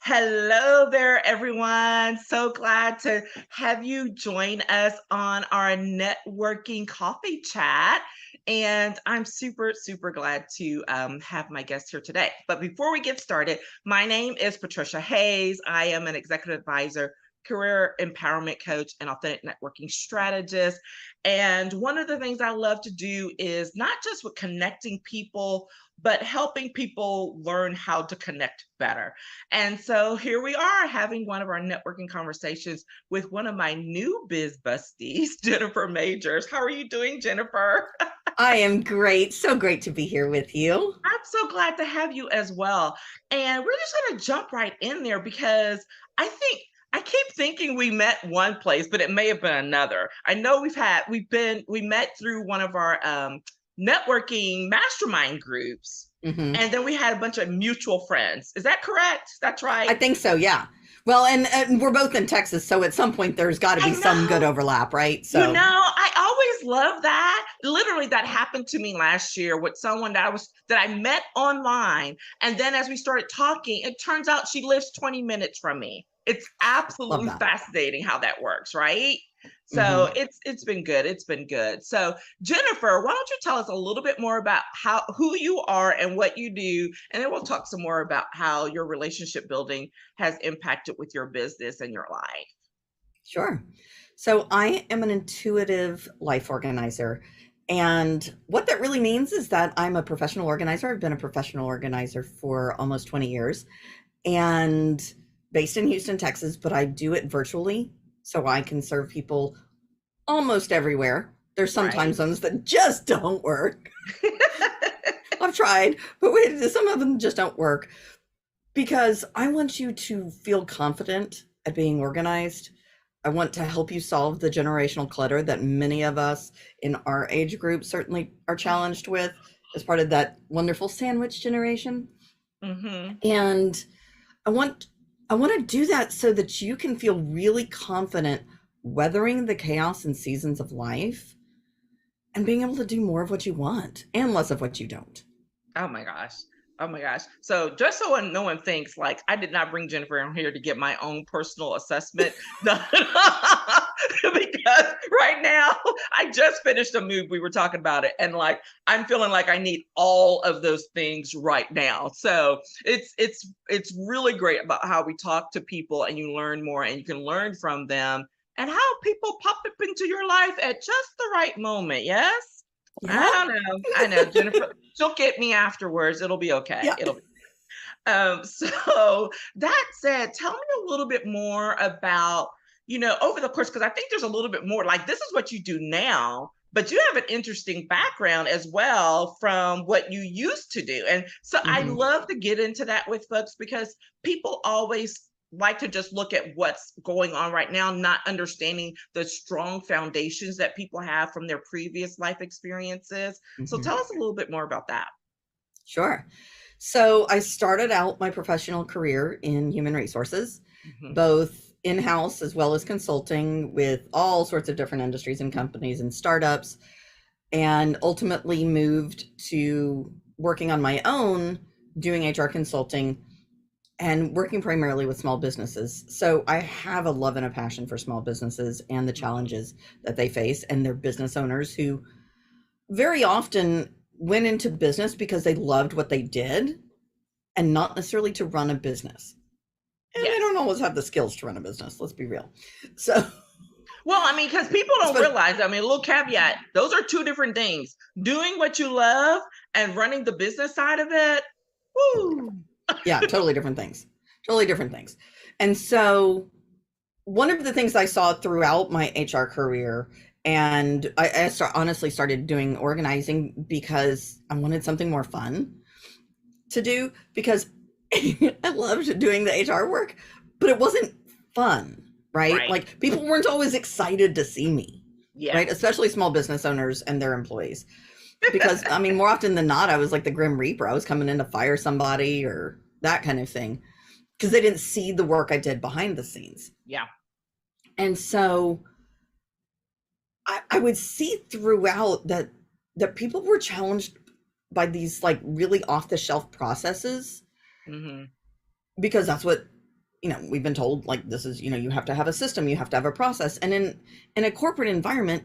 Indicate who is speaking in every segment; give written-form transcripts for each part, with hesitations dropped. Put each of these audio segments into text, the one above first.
Speaker 1: Hello there, everyone. So glad to have you join us on our networking coffee chat. And I'm super glad to have my guest here today. But before we get started, my name is Patricia Hayes. I am an executive advisor, career empowerment coach, and authentic networking strategist. And one of the things I love to do is not just with connecting people, but helping people learn how to connect better. And so here we are having one of our networking conversations with one of my new biz besties, Jennifer Majors. How are you doing, Jennifer?
Speaker 2: I am great. So great to be here with you.
Speaker 1: I'm so glad to have you as well. And we're just going to jump right in there because I keep thinking we met one place, but it may have been another. I know we met through one of our networking mastermind groups.
Speaker 2: hmm
Speaker 1: And then we had a bunch of mutual friends. Is that correct? That's
Speaker 2: I
Speaker 1: right.
Speaker 2: think so. Yeah. Well, and we're both in Texas, so at some point there's got to
Speaker 1: I
Speaker 2: be some good
Speaker 1: know.
Speaker 2: overlap, right?
Speaker 1: You
Speaker 2: So
Speaker 1: know, I always love that. Literally, that happened to me last year with someone that I met online. And then as we started talking, it turns out she lives 20 minutes from me. It's
Speaker 2: love
Speaker 1: absolutely
Speaker 2: that.
Speaker 1: fascinating how that works, right? So
Speaker 2: hmm
Speaker 1: it's been good. It's been good. So Jennifer, why don't you tell us a little bit more about who you are and what you do, and then we'll talk some more about how your relationship building has impacted with your business and your life.
Speaker 2: Sure. So I am an intuitive life organizer. And what that really means is that I'm a professional organizer. I've been a professional organizer for almost 20 years and based in Houston, Texas, but I do it virtually. So I can serve people almost everywhere. There's some time
Speaker 1: Right.
Speaker 2: zones that just don't work. I've tried, but some of them just don't work because I want you to feel confident at being organized. I want to help you solve the generational clutter that many of us in our age group certainly are challenged with as part of that wonderful sandwich generation.
Speaker 1: Mm-hmm.
Speaker 2: And I want I want to do that so that you can feel really confident weathering the chaos and seasons of life and being able to do more of what you want and less of what you don't.
Speaker 1: Oh my gosh. Oh my gosh. So just so no one thinks like I did not bring Jennifer in here to get my own personal assessment done. Because right now I just finished a move. We were talking about it. And like I'm feeling like I need all of those things right now. So it's really great about how we talk to people and you learn more and you can learn from them and how people pop up into your life at just the right moment. Yes?
Speaker 2: Yeah.
Speaker 1: I know. I know. Jennifer, she'll get me afterwards. It'll be okay.
Speaker 2: Yeah.
Speaker 1: It'll be so that said, tell me a little bit more about, over the course, because I think there's a little bit more like this is what you do now, but you have an interesting background as well from what you used to do. And so I
Speaker 2: hmm
Speaker 1: love to get into that with folks because people always like to just look at what's going on right now, not understanding the strong foundations that people have from their previous life experiences. So
Speaker 2: hmm
Speaker 1: tell us a little bit more about that.
Speaker 2: Sure. So I started out my professional career in human resources,
Speaker 1: Mhm.
Speaker 2: both in house as well as consulting with all sorts of different industries and companies and startups, and ultimately moved to working on my own, doing HR consulting and working primarily with small businesses. So I have a love and a passion for small businesses and the
Speaker 1: Mhm.
Speaker 2: challenges that they face and their business owners who very often went into business because they loved what they did and not necessarily to run a business. And they
Speaker 1: Yes.
Speaker 2: don't always have the skills to run a business, let's be real. So,
Speaker 1: Well, I mean, because people don't
Speaker 2: especially,
Speaker 1: realize, I mean, a little caveat, those are two different things. Doing what you love and running the business side of it.
Speaker 2: totally
Speaker 1: Woo.
Speaker 2: different. Yeah, totally different things. Totally different things. And so, one of the things I saw throughout my HR career, and honestly started doing organizing because I wanted something more fun to do because I loved doing the HR work, but it wasn't fun, right?
Speaker 1: Right.
Speaker 2: Like people weren't always excited to see me,
Speaker 1: Yeah.
Speaker 2: right? Especially small business owners and their employees. Because I mean, more often than not, I was like the Grim Reaper. I was coming in to fire somebody or that kind of thing because they didn't see the work I did behind the scenes.
Speaker 1: Yeah.
Speaker 2: And so I would see throughout that people were challenged by these like really off the shelf processes
Speaker 1: Hmm.
Speaker 2: because that's what we've been told like this is, you have to have a system, you have to have a process. And in a corporate environment,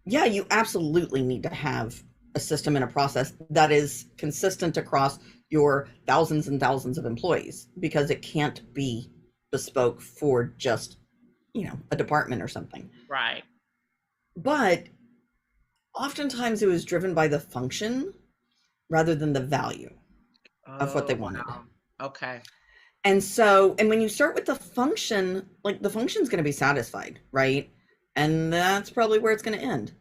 Speaker 2: yeah, you absolutely need to have a system and a process that is consistent across your thousands and thousands of employees, because it can't be bespoke for just, a department or something.
Speaker 1: Right.
Speaker 2: But oftentimes it was driven by the function rather than the value of what they
Speaker 1: Oh,
Speaker 2: wanted.
Speaker 1: wow. Okay.
Speaker 2: And when you start with the function, like the function's going to be satisfied, right? And that's probably where it's going to end,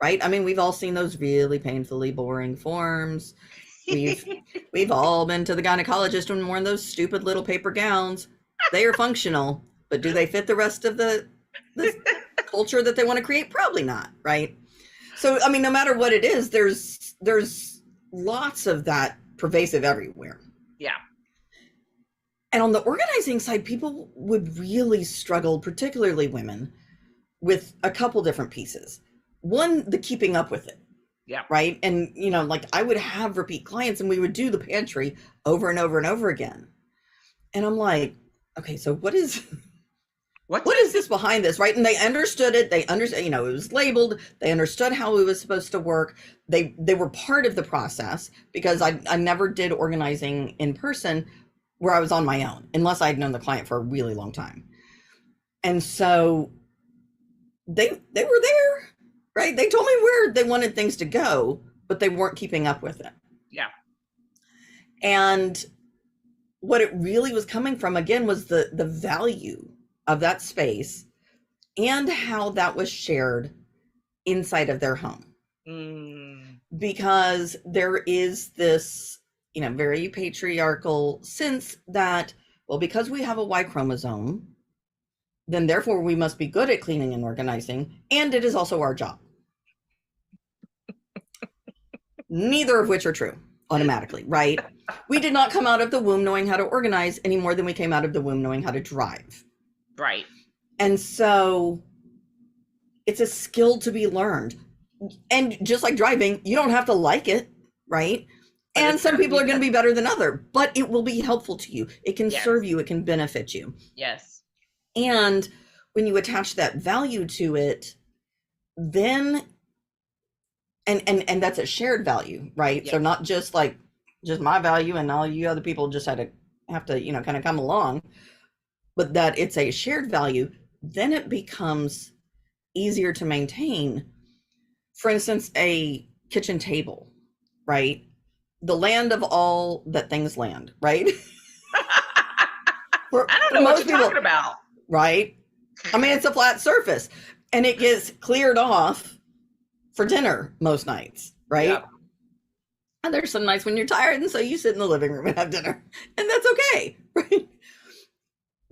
Speaker 2: right? I mean, we've all seen those really painfully boring forms. We've all been to the gynecologist and worn those stupid little paper gowns. They are functional, but do they fit the rest of the culture that they want to create? Probably not, right? So, I mean, no matter what it is, there's lots of that pervasive everywhere.
Speaker 1: Yeah.
Speaker 2: And on the organizing side, people would really struggle, particularly women, with a couple different pieces. One, the keeping up with it.
Speaker 1: Yeah.
Speaker 2: Right. And, like I would have repeat clients and we would do the pantry over and over and over again. And I'm like, okay, so what is this behind this? Right. And they understood it. They understood, it was labeled. They understood how it was supposed to work. They were part of the process, because I never did organizing in person where I was on my own, unless I'd known the client for a really long time. And so they were there, right? They told me where they wanted things to go, but they weren't keeping up with it.
Speaker 1: Yeah.
Speaker 2: And what it really was coming from, again, was the value of that space and how that was shared inside of their home. Because there is this, very patriarchal sense that, well, because we have a Y chromosome, then therefore we must be good at cleaning and organizing, and it is also our job. Neither of which are true automatically, right? We did not come out of the womb knowing how to organize any more than we came out of the womb knowing how to drive.
Speaker 1: Right.
Speaker 2: And so it's a skill to be learned. And just like driving, you don't have to like it, right? And some people are going to be better than other, but it will be helpful to you. It can serve you. It can benefit you.
Speaker 1: Yes.
Speaker 2: And when you attach that value to it, then, and that's a shared value, right? Yes. So not just like, just my value and all you other people just have to, kind of come along, but that it's a shared value, then it becomes easier to maintain. For instance, a kitchen table, right? The land of all that things land, right?
Speaker 1: I don't know what you're talking about.
Speaker 2: Right? I mean, it's a flat surface and it gets cleared off for dinner most nights, right? Yep. And there's some nights when you're tired, and so you sit in the living room and have dinner, and that's okay, right?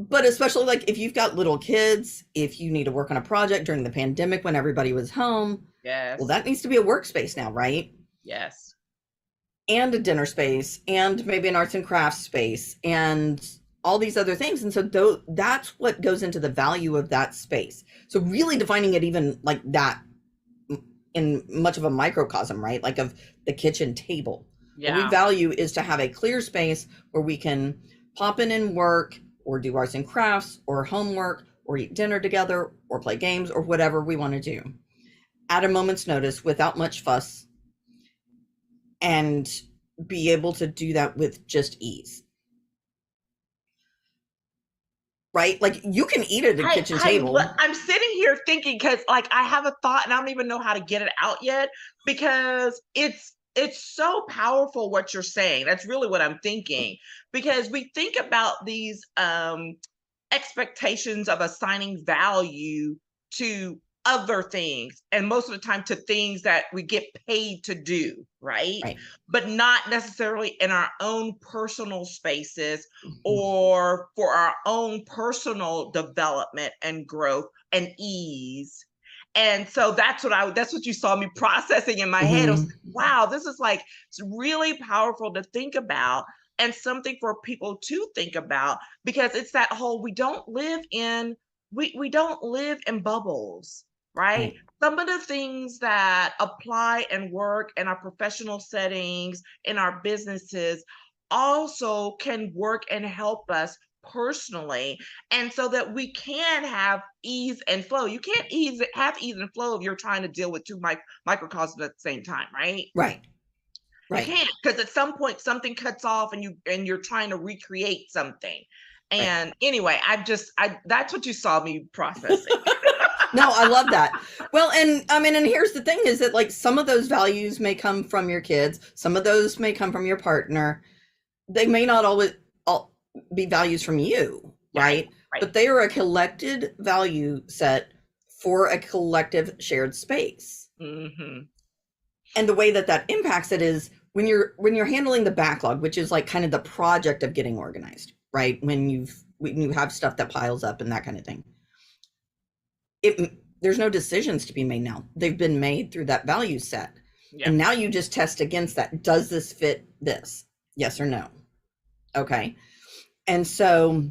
Speaker 2: But especially like if you've got little kids, if you need to work on a project during the pandemic when everybody was home,
Speaker 1: yes,
Speaker 2: well, that needs to be a workspace now, right?
Speaker 1: Yes.
Speaker 2: And a dinner space, and maybe an arts and crafts space, and all these other things. And so that's what goes into the value of that space. So really defining it even like that in much of a microcosm, right? Like of the kitchen table.
Speaker 1: Yeah.
Speaker 2: What we value is to have a clear space where we can pop in and work, or do arts and crafts, or homework, or eat dinner together, or play games, or whatever we want to do at a moment's notice without much fuss, and be able to do that with just ease. Right? Like you can eat at a kitchen table.
Speaker 1: I'm sitting here thinking, because like I have a thought and I don't even know how to get it out yet, because it's so powerful what you're saying. That's really what I'm thinking, because we think about these expectations of assigning value to other things, and most of the time to things that we get paid to do, right? But not necessarily in our own personal spaces, or for our own personal development and growth and ease. And so that's what you saw me processing in my head. It was, wow, this is like, it's really powerful to think about, and something for people to think about, because it's that whole, we don't live in bubbles. Right? Some of the things that apply and work in our professional settings, in our businesses, also can work and help us personally, and so that we can have ease and flow. You can't have ease and flow if you're trying to deal with two microcosms at the same time, right?
Speaker 2: Right.
Speaker 1: You
Speaker 2: Right.
Speaker 1: can't, because at some point something cuts off and you're trying to recreate something.
Speaker 2: Right.
Speaker 1: And anyway, I that's what you saw me processing.
Speaker 2: No, I love that. Well, and I mean, and here's the thing is that like some of those values may come from your kids, some of those may come from your partner. They may not always all be values from you,
Speaker 1: Right,
Speaker 2: right?
Speaker 1: right.
Speaker 2: But they are a collected value set for a collective shared space.
Speaker 1: Mhm.
Speaker 2: And the way that that impacts it is when you're handling the backlog, which is like kind of the project of getting organized, right? When you have stuff that piles up and that kind of thing. There's no decisions to be made now. They've been made through that value set.
Speaker 1: Yeah.
Speaker 2: And now you just test against that. Does this fit this? Yes or no? Okay. And so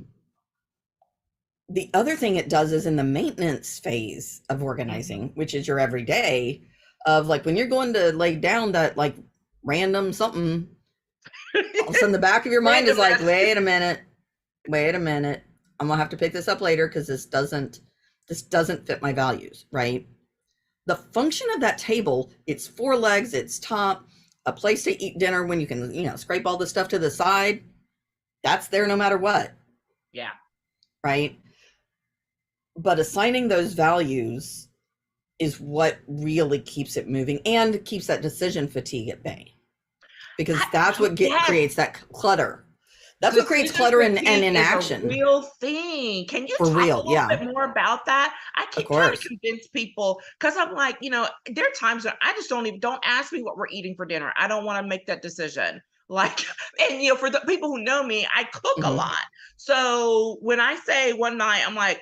Speaker 2: the other thing it does is in the maintenance phase of organizing, which is your everyday of like when you're going to lay down that like random something, all of a sudden the back of your mind is like, wait a minute. I'm gonna have to pick this up later because this doesn't fit my values, right? The function of that table, it's 4 legs, it's top, a place to eat dinner when you can, scrape all the stuff to the side. That's there no matter what.
Speaker 1: Yeah.
Speaker 2: Right. But assigning those values is what really keeps it moving and keeps that decision fatigue at bay. Because that's what creates that clutter. That's what creates clutter and inaction.
Speaker 1: A real thing. Can you
Speaker 2: For
Speaker 1: talk
Speaker 2: real,
Speaker 1: a little bit more about that? I keep trying to convince people because I'm like, there are times that I just don't ask me what we're eating for dinner. I don't want to make that decision. Like, and for the people who know me, I cook a lot. So when I say one night, I'm like,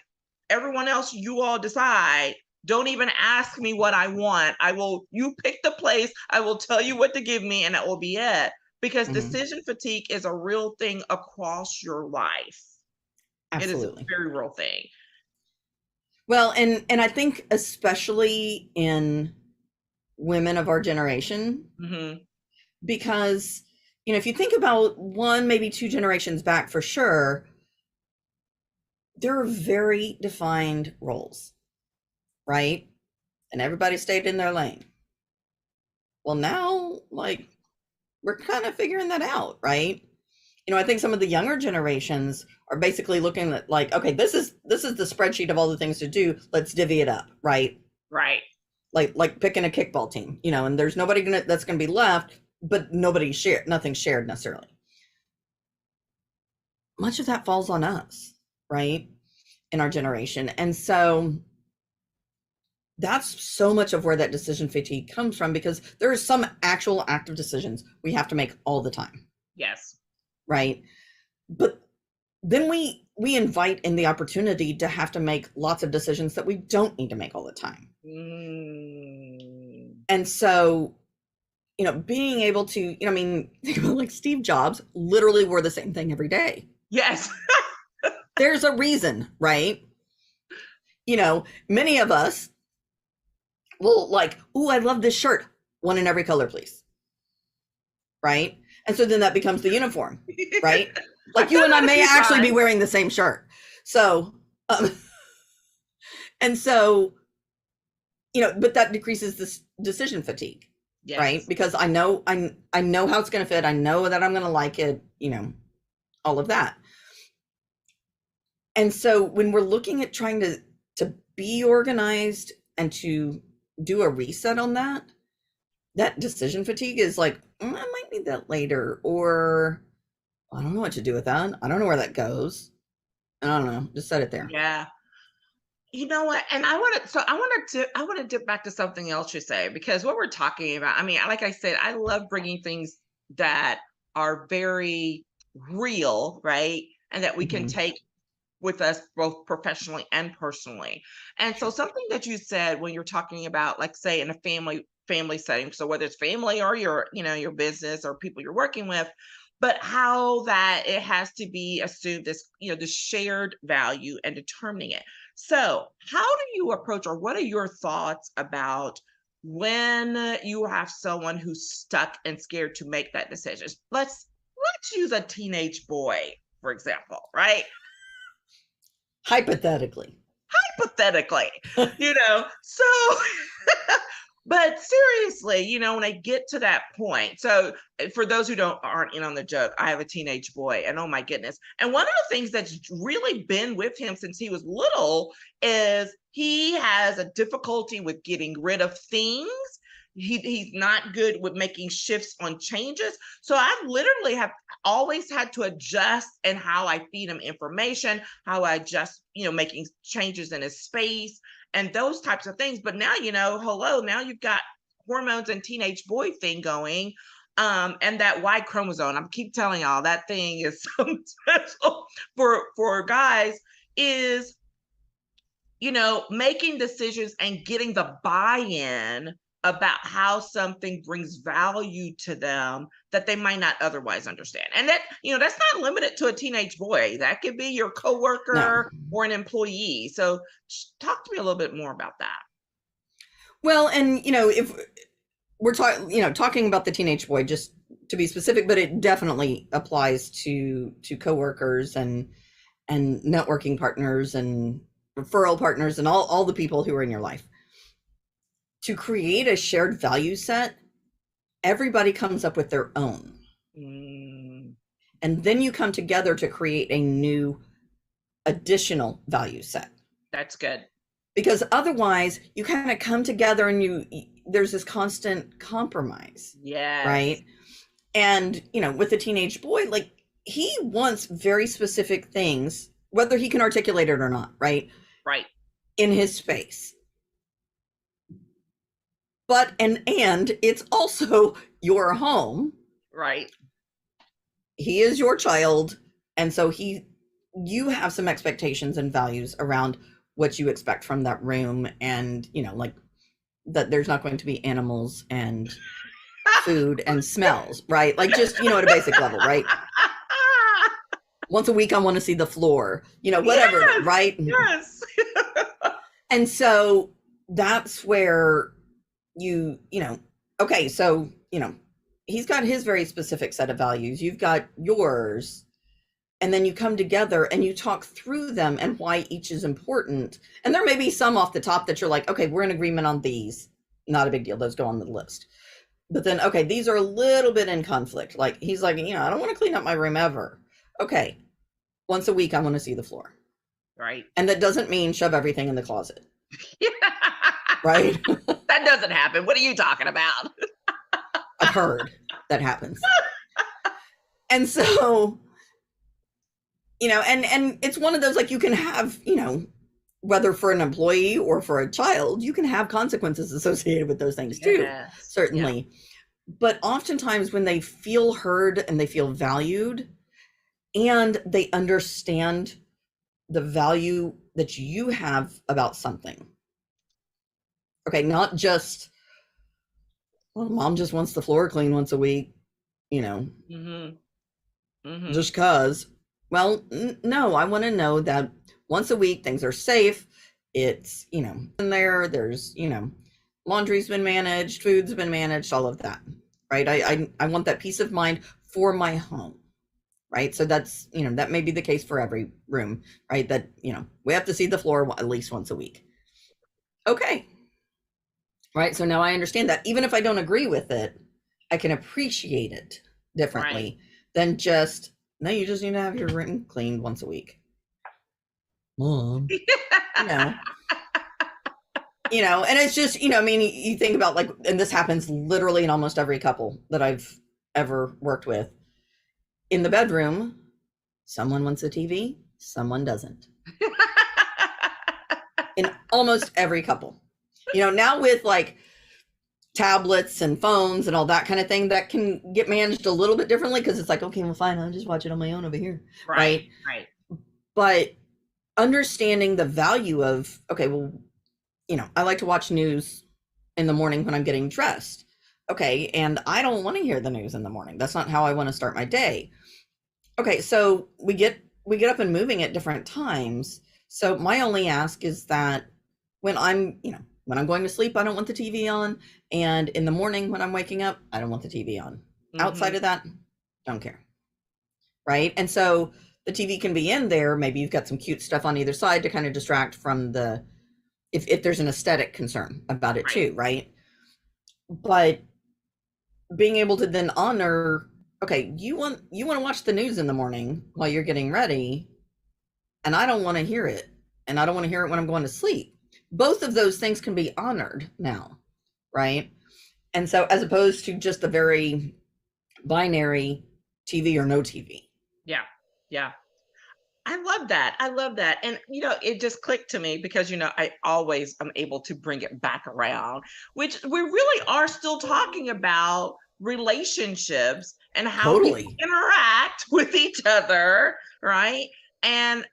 Speaker 1: everyone else, you all decide. Don't even ask me what I want. You pick the place. I will tell you what to give me, and that will be it. Because decision fatigue is a real thing across your life.
Speaker 2: Absolutely.
Speaker 1: It is a very real thing.
Speaker 2: Well, and I think especially in women of our generation, because, if you think about 1, maybe 2 generations back for sure, there are very defined roles, right? And everybody stayed in their lane. Well, now, like, we're kind of figuring that out, right? I think some of the younger generations are basically looking at like, okay, this is the spreadsheet of all the things to do. Let's divvy it up, right?
Speaker 1: Right.
Speaker 2: Like picking a kickball team, and there's nobody that's gonna be left, but nothing shared necessarily. Much of that falls on us, right? In our generation. And so that's so much of where that decision fatigue comes from, because there are some actual active decisions we have to make all the time.
Speaker 1: Yes.
Speaker 2: Right. But then we invite in the opportunity to have to make lots of decisions that we don't need to make all the time. And so, being able to, think about like Steve Jobs literally wore the same thing every day.
Speaker 1: Yes.
Speaker 2: There's a reason, right? Many of us will like, ooh, I love this shirt. One in every color, please. Right? And so then that becomes the uniform, right? Like you and I may actually be wearing the same shirt. So, and so, but that decreases this decision fatigue, right? Because I know how it's going to fit. I know that I'm going to like it, all of that. And so when we're looking at trying to be organized and to do a reset on that decision fatigue is like, I might need that later, or I don't know what to do with that. I don't know where that goes. I don't know. Just set it there.
Speaker 1: Yeah. You know what? And I want to dip back to something else you say, because what we're talking about, I mean, like I said, I love bringing things that are very real, right? And that we can take with us both professionally and personally. And so something that you said when you're talking about, like, say, in a family setting, so whether it's family or your business or people you're working with, but how that it has to be assumed as, the shared value and determining it. So how do you approach, or what are your thoughts about when you have someone who's stuck and scared to make that decision? Let's use a teenage boy, for example, right?
Speaker 2: Hypothetically.
Speaker 1: Hypothetically, so but seriously, when I get to that point, so for those who aren't in on the joke, I have a teenage boy, and oh my goodness. And one of the things that's really been with him since he was little is he has a difficulty with getting rid of things. He's not good with making shifts on changes. So I literally have always had to adjust in how I feed him information, how I adjust, making changes in his space and those types of things. But now, hello, now you've got hormones and teenage boy thing going. And that Y chromosome, I keep telling y'all that thing is so special for guys, is making decisions and getting the buy-in about how something brings value to them that they might not otherwise understand. And that's not limited to a teenage boy. That could be your coworker or an employee. So talk to me a little bit more about that.
Speaker 2: Well, and if we're talking about the teenage boy, just to be specific, but it definitely applies to coworkers and networking partners and referral partners and all the people who are in your life. To create a shared value set, everybody comes up with their own. And then you come together to create a new additional value set.
Speaker 1: That's good.
Speaker 2: Because otherwise you kind of come together and there's this constant compromise.
Speaker 1: Yeah.
Speaker 2: Right. And, with the teenage boy, like, he wants very specific things, whether he can articulate it or not. Right.
Speaker 1: Right.
Speaker 2: In his space. But, and it's also your home.
Speaker 1: Right.
Speaker 2: He is your child. And so you have some expectations and values around what you expect from that room. And, like that there's not going to be animals and food and smells, right? Like, just, at a basic level, right? Once a week, I want to see the floor, whatever,
Speaker 1: yes,
Speaker 2: right?
Speaker 1: Yes.
Speaker 2: And so that's where okay, so, he's got his very specific set of values. You've got yours. And then you come together and you talk through them and why each is important. And there may be some off the top that you're like, okay, we're in agreement on these. Not a big deal. Those go on the list. But then, okay, these are a little bit in conflict. Like, he's like, I don't want to clean up my room ever. Okay. Once a week, I want to see the floor.
Speaker 1: Right.
Speaker 2: And that doesn't mean shove everything in the closet.
Speaker 1: Yeah.
Speaker 2: Right.
Speaker 1: That doesn't happen. What are you talking about?
Speaker 2: I've heard that happens. And so, and it's one of those, like, you can have, whether for an employee or for a child, you can have consequences associated with those things too, certainly. Yeah. But oftentimes when they feel heard and they feel valued and they understand the value that you have about something. Okay, not just, well, mom just wants the floor clean once a week, just cause. Well, no, I want to know that once a week things are safe. It's, in there's, laundry's been managed, food's been managed, all of that, right? I want that peace of mind for my home, right? So that's, that may be the case for every room, right? That, we have to see the floor at least once a week. Okay. Right. So now I understand that even if I don't agree with it, I can appreciate it differently than just, no, you just need to have your room cleaned once a week. Mom, and it's just, you think about, like, and this happens literally in almost every couple that I've ever worked with. In the bedroom, someone wants a TV, someone doesn't. In almost every couple. Now with, like, tablets and phones and all that kind of thing, that can get managed a little bit differently, because it's like, okay, well, fine, I'll just watch it on my own over here. Right. But understanding the value of, okay, well, I like to watch news in the morning when I'm getting dressed. Okay. And I don't want to hear the news in the morning. That's not how I want to start my day. Okay. So we get up and moving at different times. So my only ask is that when I'm going to sleep, I don't want the TV on. And in the morning when I'm waking up, I don't want the TV on. Outside of that, don't care. Right. And so The TV can be in there. Maybe you've got some cute stuff on either side to kind of distract from if there's an aesthetic concern about it
Speaker 1: Right.
Speaker 2: too, right? But being able to then honor, okay, you want to watch the news in the morning while you're getting ready, and I don't want to hear it, and I don't want to hear it when I'm going to sleep. Both of those things can be honored now, right? And so, as opposed to just a very binary TV or no TV.
Speaker 1: Yeah. Yeah. I love that. I love that. And, it just clicked to me because, I always am able to bring it back around, which we really are still talking about relationships and how people
Speaker 2: Totally.
Speaker 1: interact with each other, right? And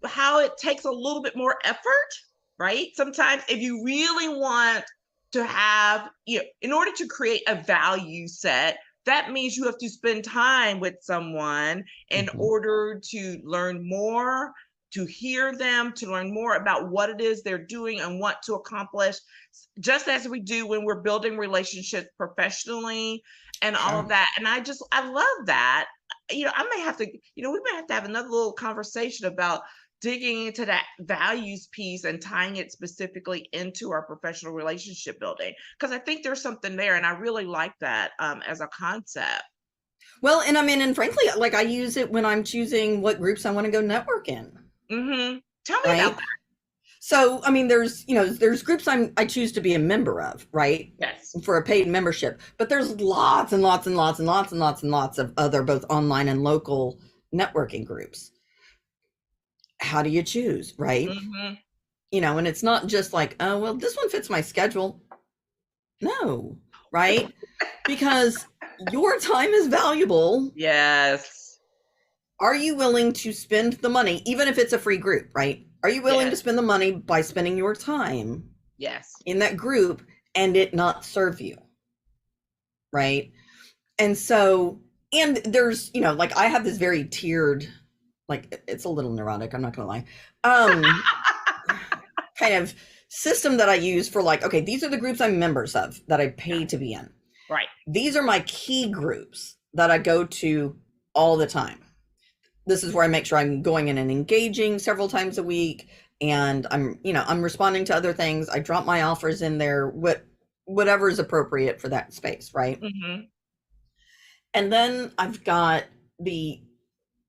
Speaker 1: how it takes a little bit more effort, right? Sometimes if you really want to have, in order to create a value set, that means you have to spend time with someone in
Speaker 2: Mm-hmm.
Speaker 1: order to learn more, to hear them, to learn more about what it is they're doing and want to accomplish, just as we do when we're building relationships professionally and all of
Speaker 2: Sure.
Speaker 1: that. And I love that. I may have to, we may have to have another little conversation about digging into that values piece and tying it specifically into our professional relationship building, because I think there's something there, and I really like that as a concept.
Speaker 2: Well, and I mean, and frankly, like I use it when I'm choosing what groups I want to go network in,
Speaker 1: Tell me about
Speaker 2: right?
Speaker 1: that.
Speaker 2: So, I mean, there's groups I choose to be a member of, right?
Speaker 1: Yes.
Speaker 2: For a paid membership, but there's lots and lots and lots and lots and lots and lots of other both online and local networking groups. How do you choose, right?
Speaker 1: hmm
Speaker 2: And it's not just like, oh, well, this one fits my schedule. No, right? Because your time is valuable.
Speaker 1: Yes.
Speaker 2: Are you willing to spend the money, even if it's a free group, right? Are you willing to
Speaker 1: Yes.
Speaker 2: spend the money by spending your time
Speaker 1: Yes.
Speaker 2: in that group and it not serve you, right? And so, and there's, like I have this very tiered, like it's a little neurotic, I'm not gonna lie, kind of system that I use for like, okay, these are the groups I'm members of that I
Speaker 1: Yeah.
Speaker 2: pay to be in.
Speaker 1: Right.
Speaker 2: These are my key groups that I go to all the time. This is where I make sure I'm going in and engaging several times a week, and I'm responding to other things. I drop my offers in there, whatever is appropriate for that space, right?
Speaker 1: hmm
Speaker 2: And then I've got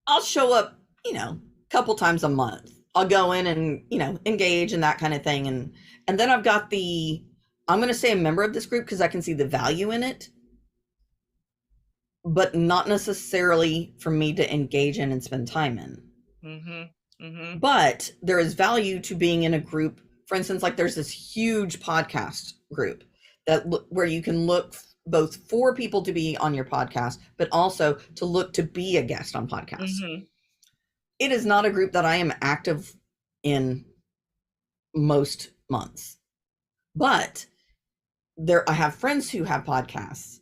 Speaker 2: I'll show up, a couple times a month. I'll go in and, engage and that kind of thing. And then I've got I'm going to say a member of this group because I can see the value in it, but not necessarily for me to engage in and spend time in.
Speaker 1: hmm hmm
Speaker 2: But there is value to being in a group. For instance, like there's this huge podcast group where you can look both for people to be on your podcast, but also to look to be a guest on podcasts.
Speaker 1: hmm
Speaker 2: It is not a group that I am active in most months, but I have friends who have podcasts,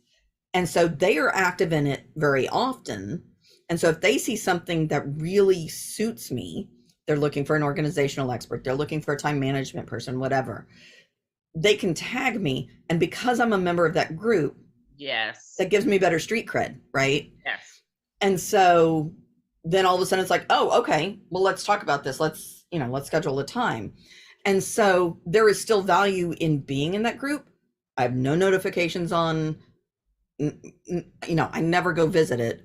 Speaker 2: and so they are active in it very often. And so if they see something that really suits me, they're looking for an organizational expert, they're looking for a time management person, whatever, they can tag me. And because I'm a member of that group,
Speaker 1: Yes.
Speaker 2: that gives me better street cred, right?
Speaker 1: Yes.
Speaker 2: And so then all of a sudden it's like, oh, okay, well, let's talk about this. Let's schedule a time. And so there is still value in being in that group. I have no notifications on, I never go visit it,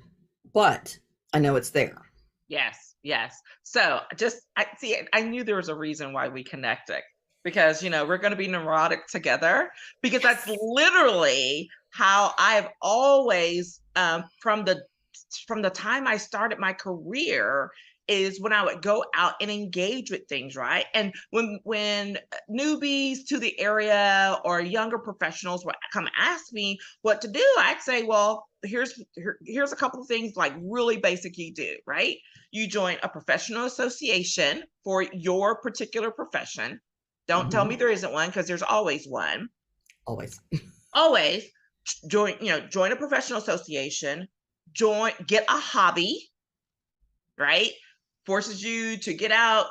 Speaker 2: but I know it's there.
Speaker 1: Yes. Yes. So I knew there was a reason why we connected, because, we're going to be neurotic together, because that's literally how I've always, from the time I started my career, is when I would go out and engage with things, right? And when newbies to the area or younger professionals would come ask me what to do, I'd say, well, here's a couple of things, like really basic you do, right? You join a professional association for your particular profession. Don't tell me
Speaker 2: Mm-hmm.
Speaker 1: there isn't one, because there's always one.
Speaker 2: Always.
Speaker 1: Always join a professional association, get a hobby, right? Forces you to get out,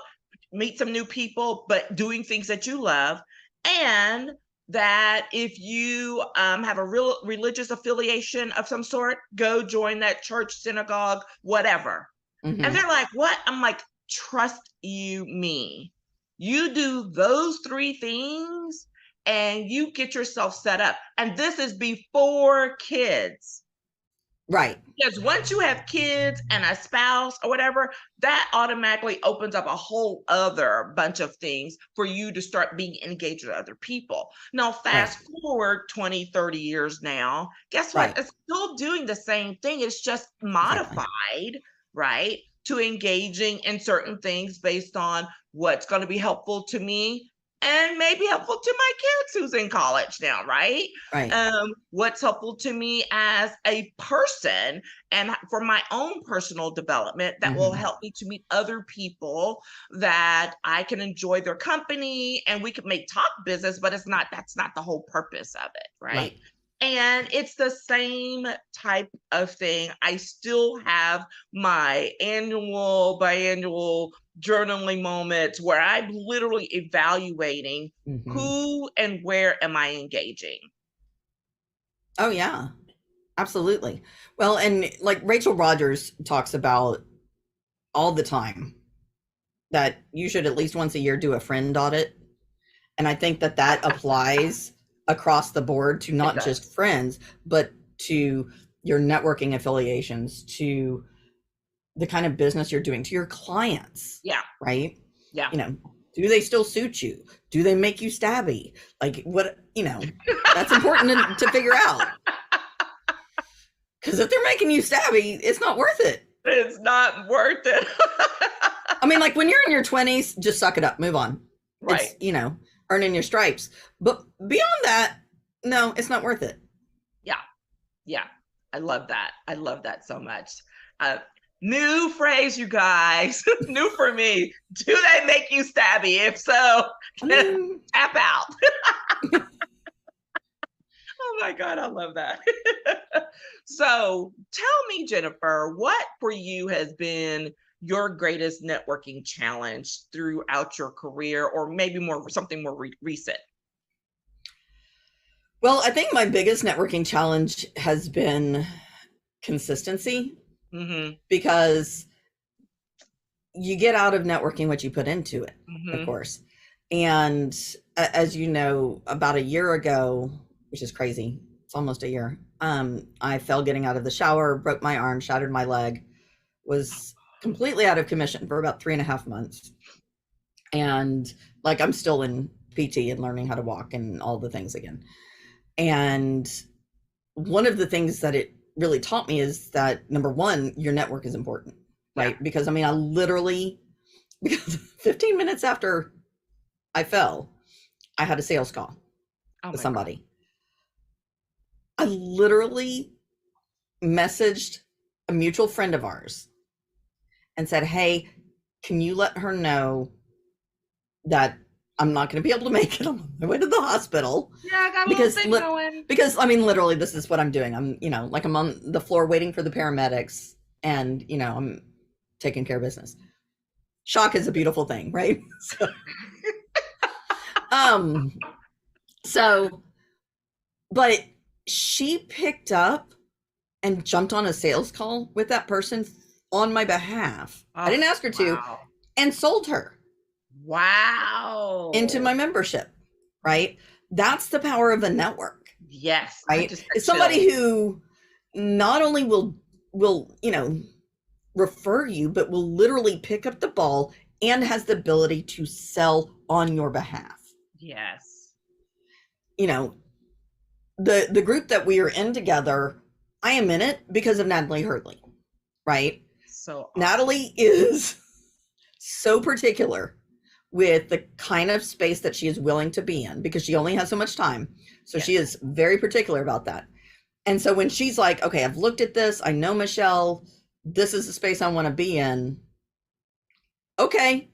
Speaker 1: meet some new people, but doing things that you love. And that if you have a real religious affiliation of some sort, go join that church, synagogue, whatever. And
Speaker 2: Mm-hmm.
Speaker 1: they're like, what? I'm like, trust you me. You do those three things and you get yourself set up. And this is before kids.
Speaker 2: Right.
Speaker 1: Because once you have kids and a spouse or whatever, that automatically opens up a whole other bunch of things for you to start being engaged with other people. Now,
Speaker 2: Right.
Speaker 1: fast forward 20, 30 years now, guess what?
Speaker 2: Right.
Speaker 1: It's still doing the same thing. It's just
Speaker 2: Exactly.
Speaker 1: modified, right? To engaging in certain things based on what's going to be helpful to me and maybe helpful to my kids who's in college now, right?
Speaker 2: Right.
Speaker 1: What's helpful to me as a person and for my own personal development that will
Speaker 2: Mm-hmm.
Speaker 1: help me to meet other people that I can enjoy their company and we can make talk business, but that's not the whole purpose of it, right?
Speaker 2: Right.
Speaker 1: And it's the same type of thing. I still have my biannual journaling moments where I'm literally evaluating
Speaker 2: Mm-hmm.
Speaker 1: who and where am I engaging.
Speaker 2: Oh yeah. Absolutely. Well, and like Rachel Rogers talks about all the time that you should at least once a year do a friend audit. And I think that that applies across the board to
Speaker 1: It
Speaker 2: not
Speaker 1: does.
Speaker 2: just friends, but to your networking affiliations, to the kind of business you're doing, to your clients,
Speaker 1: Yeah.
Speaker 2: right?
Speaker 1: Yeah.
Speaker 2: You know, do they still suit you? Do they make you stabby? Like what, that's important to figure out. Because if they're making you stabby, it's not worth it.
Speaker 1: It's not worth it.
Speaker 2: I mean, like when you're in your 20s, just suck it up, move on.
Speaker 1: Right.
Speaker 2: It's, earning your stripes. But beyond that, no, it's not worth it.
Speaker 1: Yeah. Yeah. I love that. I love that so much. Uh, New phrase, you guys. New for me. Do they make you stabby? If so,
Speaker 2: I mean,
Speaker 1: tap out. Oh my God, I love that. So tell me, Jennifer, what for you has been your greatest networking challenge throughout your career, or maybe more something more recent?
Speaker 2: well, I think my biggest networking challenge has been consistency
Speaker 1: Mm-hmm.
Speaker 2: because you get out of networking what you put into it, of
Speaker 1: Mm-hmm.
Speaker 2: course. And as you know, about a year ago, which is crazy, it's almost a year, I fell getting out of the shower, broke my arm, shattered my leg, was completely out of commission for about 3.5 months. And like I'm still in PT and learning how to walk and all the things again. And one of the things that it really taught me is that number one, your network is important,
Speaker 1: Yeah.
Speaker 2: right? Because I mean, I literally, because 15 minutes after I fell, I had a sales call
Speaker 1: Oh
Speaker 2: with
Speaker 1: my God.
Speaker 2: somebody. I literally messaged a mutual friend of ours and said, hey, can you let her know that I'm not going to be able to make it on my way to the hospital?
Speaker 1: Yeah, I got a little
Speaker 2: because
Speaker 1: thing going.
Speaker 2: because I mean literally this is what I'm doing. I'm like I'm on the floor waiting for the paramedics and I'm taking care of business. Shock is a beautiful thing, right? um so but she picked up and jumped on a sales call with that person on my behalf. I
Speaker 1: Oh,
Speaker 2: didn't ask her to,
Speaker 1: wow.
Speaker 2: and sold her into
Speaker 1: Wow.
Speaker 2: my membership, right? That's the power of a network,
Speaker 1: Yes, I
Speaker 2: right?
Speaker 1: just got
Speaker 2: It's somebody
Speaker 1: chills.
Speaker 2: who not only will refer you, but will literally pick up the ball and has the ability to sell on your behalf.
Speaker 1: Yes.
Speaker 2: You know, the group that we are in together, I am in it because of Natalie Hurley, right?
Speaker 1: So awesome.
Speaker 2: Natalie is so particular with the kind of space that she is willing to be in because she only has so much time. So
Speaker 1: Yes.
Speaker 2: she is very particular about that. And so when she's like, okay, I've looked at this, I know Michelle, this is the space I want to be in. Okay.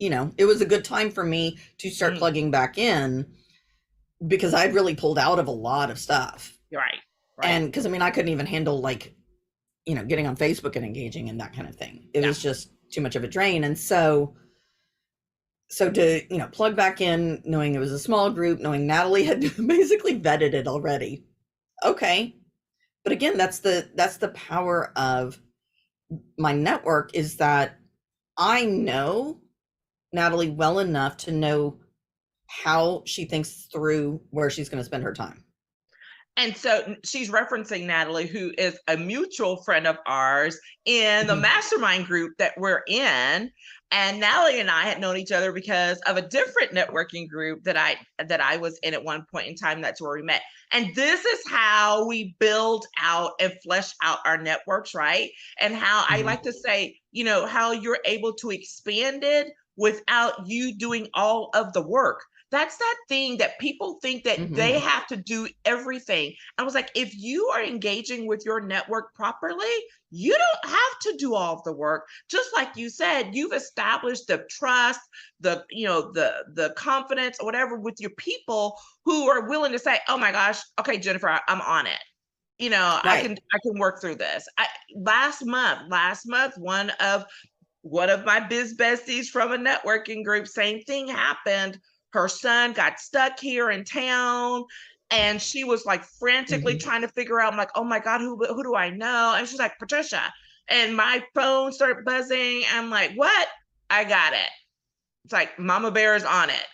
Speaker 2: It was a good time for me to start
Speaker 1: Mm,
Speaker 2: plugging back in because I'd really pulled out of a lot of stuff.
Speaker 1: right. Right.
Speaker 2: And because I mean, I couldn't even handle like, getting on Facebook and engaging and that kind of thing. It
Speaker 1: Yeah.
Speaker 2: was just too much of a drain. And so to plug back in knowing it was a small group, knowing Natalie had basically vetted it already. Okay. But again, that's the power of my network is that I know Natalie well enough to know how she thinks through where she's going to spend her time.
Speaker 1: And so she's referencing Natalie, who is a mutual friend of ours in the mastermind group that we're in. And Natalie and I had known each other because of a different networking group that I was in at one point in time. That's where we met. And this is how we build out and flesh out our networks, right? And how I like to say, how you're able to expand it without you doing all of the work. That's that thing that people think that they have to do everything. I was like, if you are engaging with your network properly, you don't have to do all of the work. Just like you said, you've established the trust, the confidence or whatever with your people who are willing to say, oh my gosh, okay, Jennifer, I'm on it. Right. I can work through this. Last month, one of my biz besties from a networking group, same thing happened. Her son got stuck here in town, and she was like frantically trying to figure out, I'm like, oh my God, who do I know? And she's like, Patricia. And my phone started buzzing. I'm like, what? I got it. It's like Mama Bear is on it.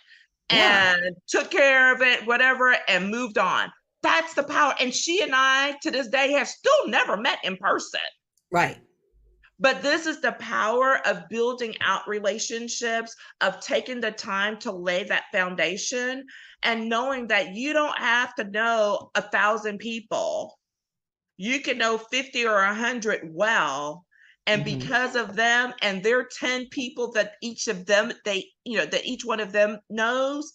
Speaker 1: And took care of it, whatever, and moved on. That's the power. And she and I, to this day, have still never met in person.
Speaker 2: Right.
Speaker 1: But this is the power of building out relationships, of taking the time to lay that foundation and knowing that you don't have to know 1,000 people. You can know 50 or 100 well. And because of them and their 10 people that each of them, that each one of them knows,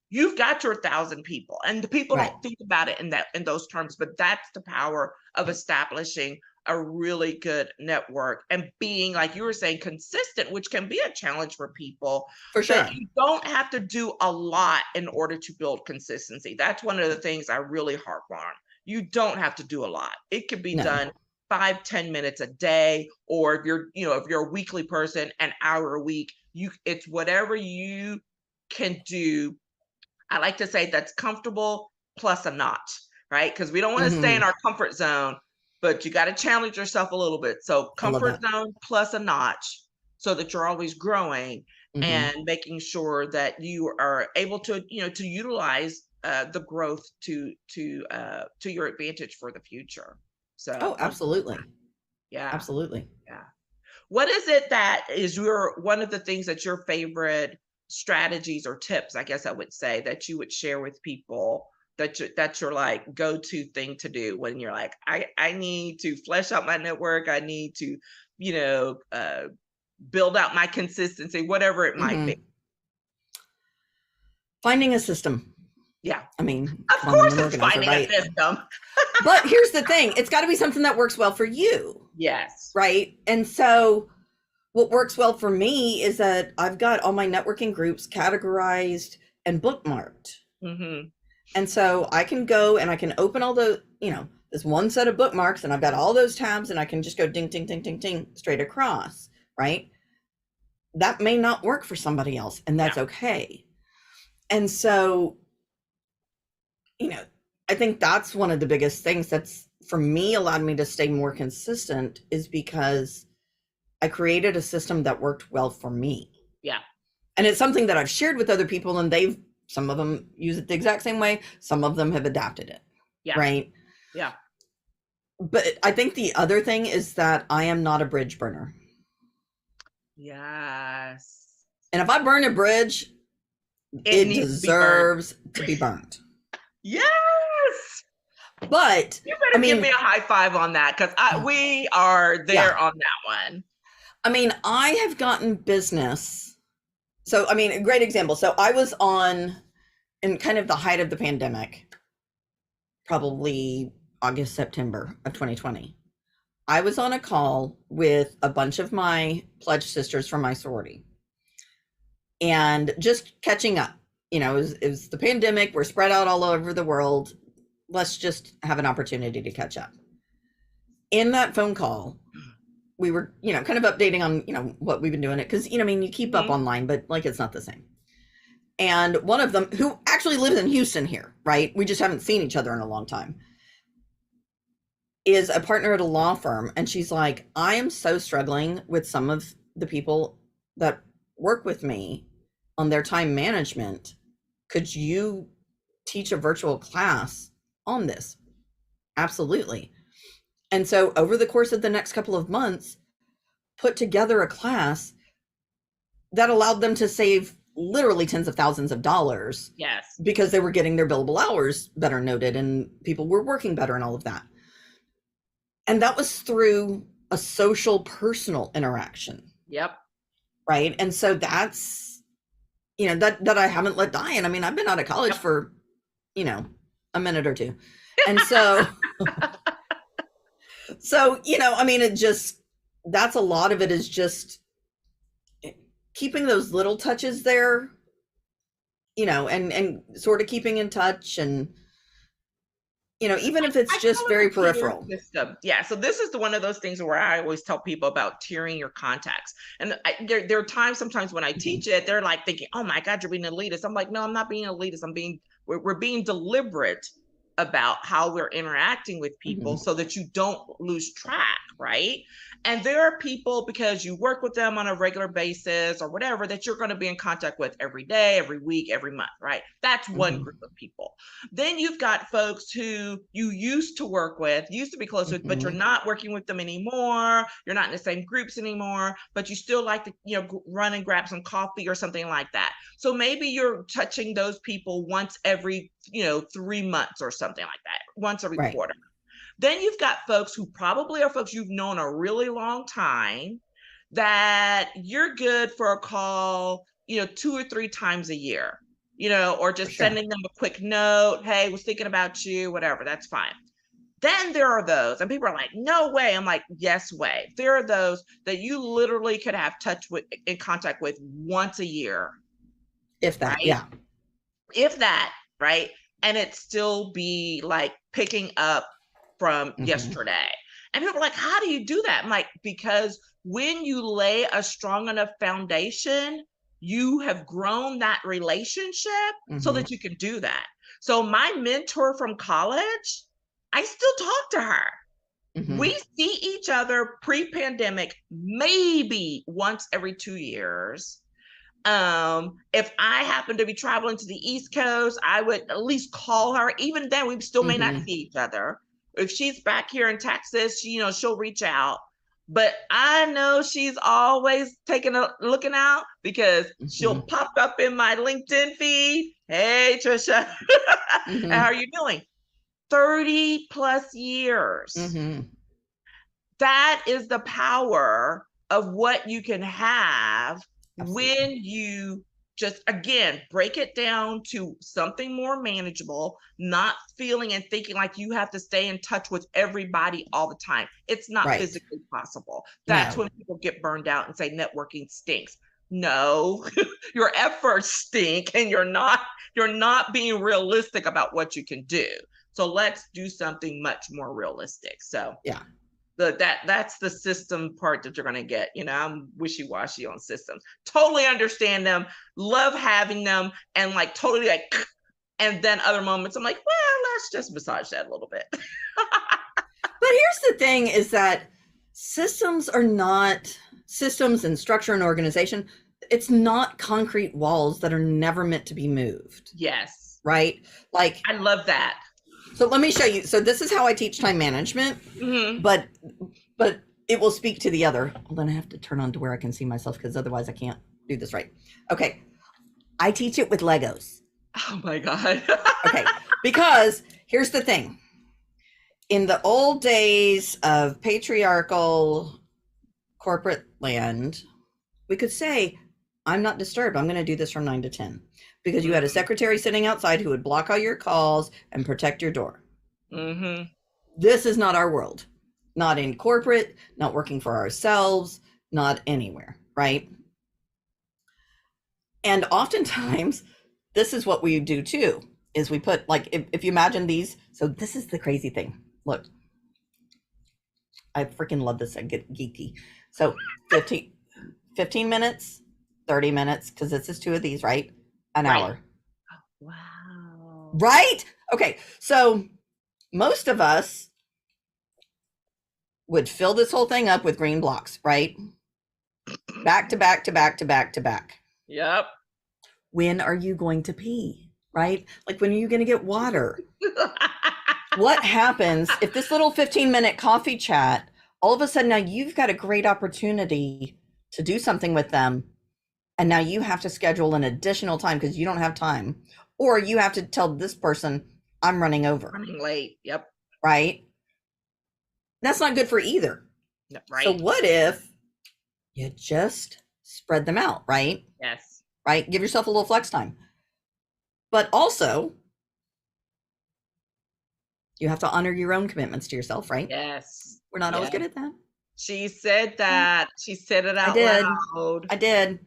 Speaker 1: you've got your 1,000 people. And the people don't think about it in those terms, but that's the power of establishing a really good network and being, like you were saying, consistent, which can be a challenge for people.
Speaker 2: For sure.
Speaker 1: But you don't have to do a lot in order to build consistency. That's one of the things I really harp on. You don't have to do a lot. It could be done 5-10 minutes a day, or if you're a weekly person, an hour a week. It's whatever you can do. I like to say that's comfortable plus a notch, right? Because we don't want to stay in our comfort zone, but you got to challenge yourself a little bit. So comfort zone plus a notch, so that you're always growing and making sure that you are able to, to utilize the growth to your advantage for the future. So,
Speaker 2: absolutely.
Speaker 1: Yeah.
Speaker 2: Absolutely.
Speaker 1: Yeah. What is it that is one of the things that your favorite strategies or tips, I guess I would say, that you would share with people, that's your like go-to thing to do when you're like, I need to flesh out my network, I need to, build out my consistency, whatever it might be?
Speaker 2: Finding a system.
Speaker 1: Yeah.
Speaker 2: I mean,
Speaker 1: of course it's finding a system.
Speaker 2: But here's the thing, it's got to be something that works well for you.
Speaker 1: Yes.
Speaker 2: Right. And so what works well for me is that I've got all my networking groups categorized and bookmarked. And so I can go and I can open all the, this one set of bookmarks, and I've got all those tabs, and I can just go ding, ding, ding, ding, ding straight across. Right. That may not work for somebody else, and that's okay. And so, I think that's one of the biggest things that's, for me, allowed me to stay more consistent, is because I created a system that worked well for me.
Speaker 1: Yeah.
Speaker 2: And it's something that I've shared with other people, and some of them use it the exact same way. Some of them have adapted it.
Speaker 1: Yeah.
Speaker 2: Right.
Speaker 1: Yeah.
Speaker 2: But I think the other thing is that I am not a bridge burner.
Speaker 1: Yes.
Speaker 2: And if I burn a bridge, it deserves to be burned.
Speaker 1: Yes.
Speaker 2: But
Speaker 1: you better give me a high five on that, because we are there on that one.
Speaker 2: I mean, I have gotten business. So, a great example. So I was in kind of the height of the pandemic, probably August, September of 2020. I was on a call with a bunch of my pledge sisters from my sorority, and just catching up. It was the pandemic. We're spread out all over the world. Let's just have an opportunity to catch up. In that phone call, we were, kind of updating on, what we've been doing it. Cause you keep up online, but like, it's not the same. And one of them, who actually lives in Houston here, right? We just haven't seen each other in a long time, is a partner at a law firm, and she's like, I am so struggling with some of the people that work with me on their time management. Could you teach a virtual class on this? Absolutely. And so over the course of the next couple of months, put together a class that allowed them to save literally tens of thousands of dollars.
Speaker 1: Yes.
Speaker 2: Because they were getting their billable hours better noted and people were working better and all of that. And that was through a social, personal interaction.
Speaker 1: Yep.
Speaker 2: Right. And so that's, that I haven't let die. And I mean, I've been out of college for, a minute or two. And so, I mean, that's a lot of it is just keeping those little touches there, and sort of keeping in touch and, even if it's just very peripheral.
Speaker 1: System. Yeah. So this is one of those things where I always tell people about tiering your contacts. And there are times, sometimes when I teach it, they're like thinking, oh my God, you're being elitist. I'm like, no, I'm not being elitist. We're being deliberate about how we're interacting with people so that you don't lose track, right? And there are people, because you work with them on a regular basis or whatever, that you're going to be in contact with every day, every week, every month, right? That's one group of people. Then you've got folks who you used to work with, used to be close with, but you're not working with them anymore. You're not in the same groups anymore, but you still like to, run and grab some coffee or something like that. So maybe you're touching those people once every, 3 months or something like that, once every quarter. Then you've got folks who probably are folks you've known a really long time that you're good for a call, 2 or 3 times a year, or just sending them a quick note. Hey, was thinking about you, whatever, that's fine. Then there are those, and people are like, no way. I'm like, yes way. There are those that you literally could have in contact with once a year.
Speaker 2: If that,
Speaker 1: right?
Speaker 2: yeah.
Speaker 1: If that, right? And it still be like picking up from yesterday. And people are like, how do you do that? I'm like, because when you lay a strong enough foundation, you have grown that relationship so that you can do that. So my mentor from college, I still talk to her. We see each other pre-pandemic, maybe once every 2 years. If I happen to be traveling to the East Coast, I would at least call her. Even then, we still may not see each other. If she's back here in Texas, she'll reach out. But I know she's always looking out, because she'll pop up in my LinkedIn feed. Hey, Trisha, how are you doing? 30 plus years. That is the power of what you can have. Absolutely. When you just, again, break it down to something more manageable, not feeling and thinking like you have to stay in touch with everybody all the time. It's not physically possible. That's when people get burned out and say networking stinks. No, your efforts stink, and you're not being realistic about what you can do. So let's do something much more realistic. So yeah. That's the system part that you're going to get. I'm wishy-washy on systems. Totally understand them, love having them, and like totally like, and then other moments I'm like, well, let's just massage that a little bit.
Speaker 2: But here's the thing is that systems and structure and organization, it's not concrete walls that are never meant to be moved.
Speaker 1: Yes.
Speaker 2: Right? Like,
Speaker 1: I love that.
Speaker 2: So let me show you. So this is how I teach time management, but it will speak to the other. Hold on, I have to turn on to where I can see myself, because otherwise I can't do this right. Okay. I teach it with Legos.
Speaker 1: Oh my God.
Speaker 2: Okay. Because here's the thing. In the old days of patriarchal corporate land, we could say, I'm not disturbed. I'm going to do this from 9 to 10. Because you had a secretary sitting outside who would block all your calls and protect your door. This is not our world. Not in corporate, not working for ourselves, not anywhere, right? And oftentimes, this is what we do too, is we put, like, if you imagine these, so this is the crazy thing. Look, I freaking love this. I get geeky. So 15 minutes, 30 minutes, because this is 2 of these, right? An hour.
Speaker 1: Wow.
Speaker 2: Right? Okay. So most of us would fill this whole thing up with green blocks, right? Back to back to back to back to back.
Speaker 1: Yep.
Speaker 2: When are you going to pee? Right? Like, when are you going to get water? What happens if this little 15-minute coffee chat, all of a sudden now you've got a great opportunity to do something with them, and now you have to schedule an additional time because you don't have time, or you have to tell this person, I'm running over.
Speaker 1: Running late. Yep.
Speaker 2: Right? That's not good for either.
Speaker 1: Right.
Speaker 2: So what if you just spread them out, right?
Speaker 1: Yes.
Speaker 2: Right? Give yourself a little flex time. But also, you have to honor your own commitments to yourself, right?
Speaker 1: Yes.
Speaker 2: We're not always good at that.
Speaker 1: She said that. She said it out loud.
Speaker 2: I did.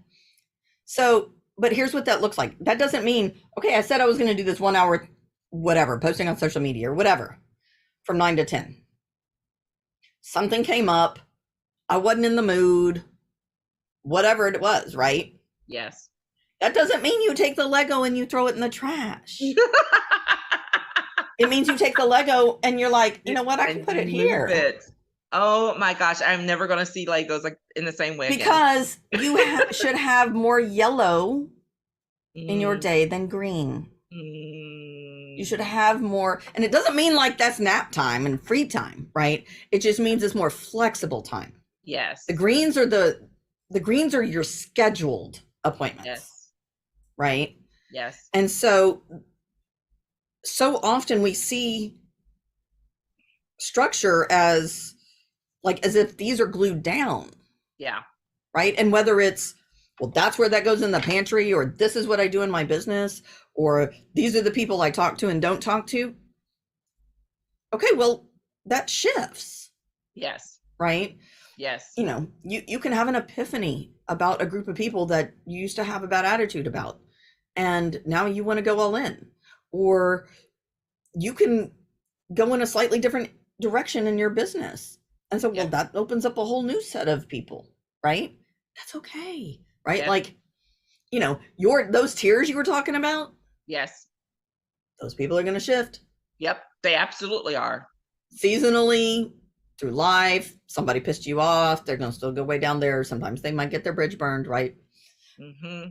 Speaker 2: So, but here's what that looks like. That doesn't mean, okay, I said I was going to do this 1 hour, whatever, posting on social media or whatever, from 9 to 10. Something came up. I wasn't in the mood. Whatever it was, right?
Speaker 1: Yes.
Speaker 2: That doesn't mean you take the Lego and you throw it in the trash. It means you take the Lego and you're like, you know what? I can put it here.
Speaker 1: Oh my gosh. I'm never going to see Legos like in the same way
Speaker 2: because again. You should have more yellow in your day than green. You should have more. And it doesn't mean like that's nap time and free time, right? It just means it's more flexible time.
Speaker 1: Yes.
Speaker 2: The greens are your scheduled appointments.
Speaker 1: Yes.
Speaker 2: Right?
Speaker 1: Yes.
Speaker 2: And so often we see structure as if these are glued down.
Speaker 1: Yeah.
Speaker 2: Right? And whether it's, well, that's where that goes in the pantry, or this is what I do in my business, or these are the people I talk to and don't talk to. Okay, well, that shifts.
Speaker 1: Yes.
Speaker 2: Right?
Speaker 1: Yes.
Speaker 2: You know, you can have an epiphany about a group of people that you used to have a bad attitude about, and now you want to go all in. Or you can go in a slightly different direction in your business. And so, well, that opens up a whole new set of people, right? That's okay, right?
Speaker 1: Yeah.
Speaker 2: Like, you know, those tiers you were talking about.
Speaker 1: Yes.
Speaker 2: Those people are going to shift.
Speaker 1: Yep, they absolutely are.
Speaker 2: Seasonally, through life, somebody pissed you off, they're going to still go way down there. Sometimes they might get their bridge burned, right?
Speaker 1: Mm-hmm.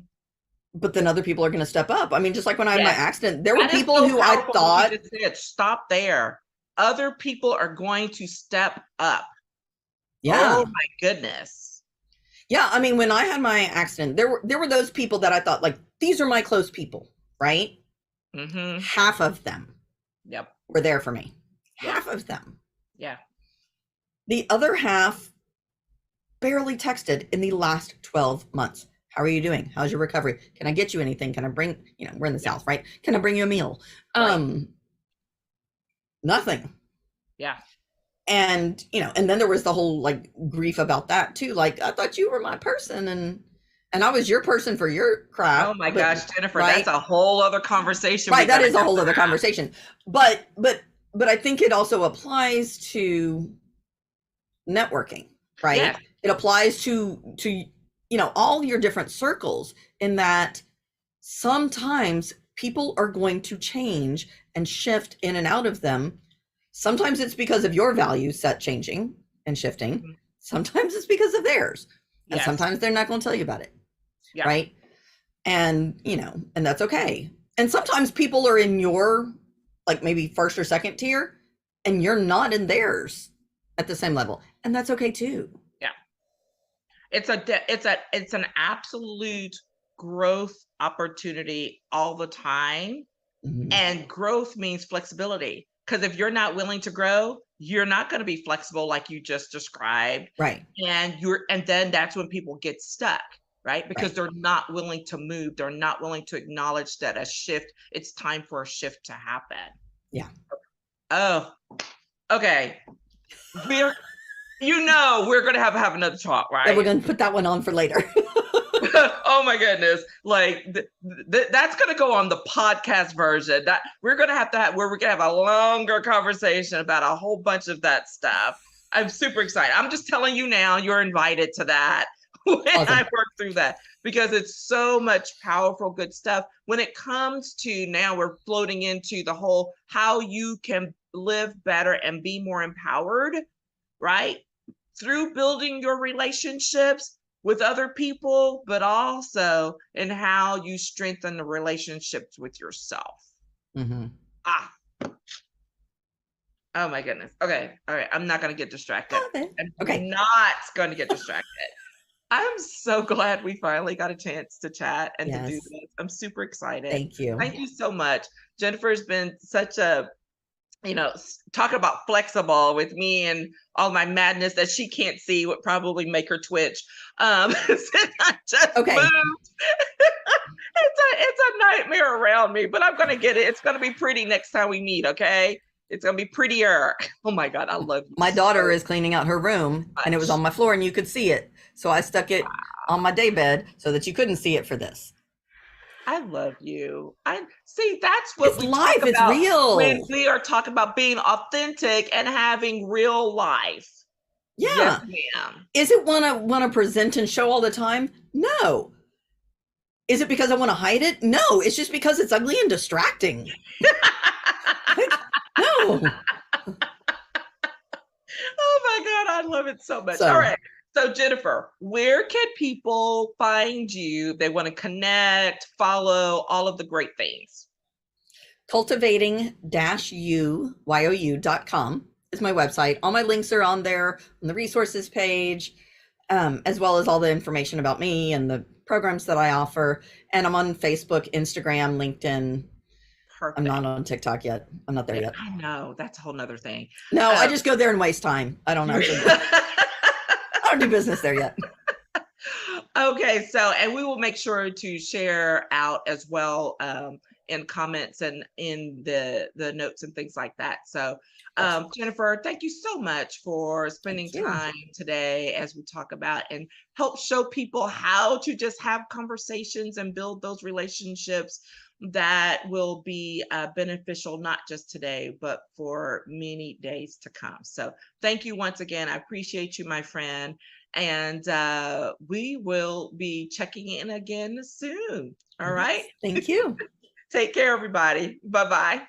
Speaker 2: But then other people are going to step up. I mean, just like when I had my accident, there were
Speaker 1: that
Speaker 2: people who I thought,
Speaker 1: stop there. Other people are going to step up.
Speaker 2: Yeah.
Speaker 1: Oh my goodness.
Speaker 2: Yeah. I mean, when I had my accident, there were those people that I thought, like, these are my close people, right?
Speaker 1: Mm-hmm.
Speaker 2: Half of them.
Speaker 1: Yep.
Speaker 2: Were there for me. Half of them.
Speaker 1: Yeah.
Speaker 2: The other half barely texted in the last 12 months. How are you doing? How's your recovery? Can I get you anything? Can I bring, we're in the South, right? Can I bring you a meal? Right. Nothing.
Speaker 1: Yeah.
Speaker 2: And, and then there was the whole like grief about that too. Like, I thought you were my person and I was your person for your crap.
Speaker 1: Oh my gosh, Jennifer, right? That's a whole other conversation.
Speaker 2: Right. That is a whole other conversation. But I think it also applies to networking, right? Yeah. It applies to all your different circles, in that sometimes people are going to change and shift in and out of them. Sometimes it's because of your value set changing and shifting. Mm-hmm. Sometimes it's because of theirs. And sometimes they're not going to tell you about it. Yeah. Right. And, and that's okay. And sometimes people are in your, like, maybe first or second tier, and you're not in theirs at the same level. And that's okay too.
Speaker 1: Yeah. It's an absolute growth opportunity all the time. Mm-hmm. And growth means flexibility. Because if you're not willing to grow, you're not going to be flexible like you just described.
Speaker 2: Right.
Speaker 1: And then that's when people get stuck, right? Because they're not willing to move. They're not willing to acknowledge that it's time for a shift to happen.
Speaker 2: Yeah.
Speaker 1: Oh, okay. We're going to have another talk, right?
Speaker 2: Yeah, we're going to put that one on for later.
Speaker 1: Oh my goodness. Like that's going to go on the podcast version. That we're going to have where we're going to have a longer conversation about a whole bunch of that stuff. I'm super excited. I'm just telling you now, you're invited to that when awesome. I work through that, because it's so much powerful, good stuff. When it comes to now, we're floating into the whole how you can live better and be more empowered right? Through building your relationships with other people, but also in how you strengthen the relationships with yourself.
Speaker 2: Mm-hmm.
Speaker 1: Ah, oh my goodness. Okay. All right. I'm not going to get distracted. I'm
Speaker 2: Okay.
Speaker 1: not going to get distracted. I'm so glad we finally got a chance to chat and to do
Speaker 2: Yes.
Speaker 1: this. I'm super excited.
Speaker 2: Thank you.
Speaker 1: Thank you so much. Jennifer's been such a, talk about flexible with me and all my madness that she can't see would probably make her twitch. Since I just
Speaker 2: Okay.
Speaker 1: moved. It's a nightmare around me, but I'm gonna get it. It's gonna be pretty next time we meet, okay? It's gonna be prettier. Oh my God, I love you
Speaker 2: My daughter
Speaker 1: so
Speaker 2: is cleaning out her room and it was on
Speaker 1: much.
Speaker 2: my floor and you could see it. So I stuck it on my day bed so that you couldn't see it for this.
Speaker 1: I love you. I see that's what
Speaker 2: It's
Speaker 1: we talk
Speaker 2: life. It's
Speaker 1: about when
Speaker 2: real.
Speaker 1: we are talking about being authentic and having real life. Yes,
Speaker 2: Yeah.
Speaker 1: ma'am.
Speaker 2: Is it want to present and show all the time? No. Is it because I want to hide it? No. It's just because it's ugly and distracting. Like, no.
Speaker 1: Oh my God, I love it so much. All
Speaker 2: So
Speaker 1: right. So, Jennifer, where can people find you? They want to connect, follow all of the great things.
Speaker 2: cultivating-you.com is my website. All my links are on there on the resources page, as well as all the information about me and the programs that I offer. And I'm on Facebook, Instagram, LinkedIn. I'm
Speaker 1: Perfect.
Speaker 2: not on TikTok yet. I'm not there
Speaker 1: Yeah,
Speaker 2: yet.
Speaker 1: I know. That's a whole nother thing.
Speaker 2: No, I
Speaker 1: Um,
Speaker 2: just go there and waste time. I don't actually. I don't do business there yet.
Speaker 1: Okay, so and we will make sure to share out as well in comments and in the notes and things like that. So,
Speaker 2: Yes.
Speaker 1: Jennifer, thank you so much for spending
Speaker 2: Thank you.
Speaker 1: time today as we talk about and help show people how to just have conversations and build those relationships that will be beneficial not just today but for many days to come. So, thank you once again. I appreciate you, my friend. And we will be checking in again soon. All right.
Speaker 2: Yes. Thank you.
Speaker 1: Take care, everybody. Bye bye.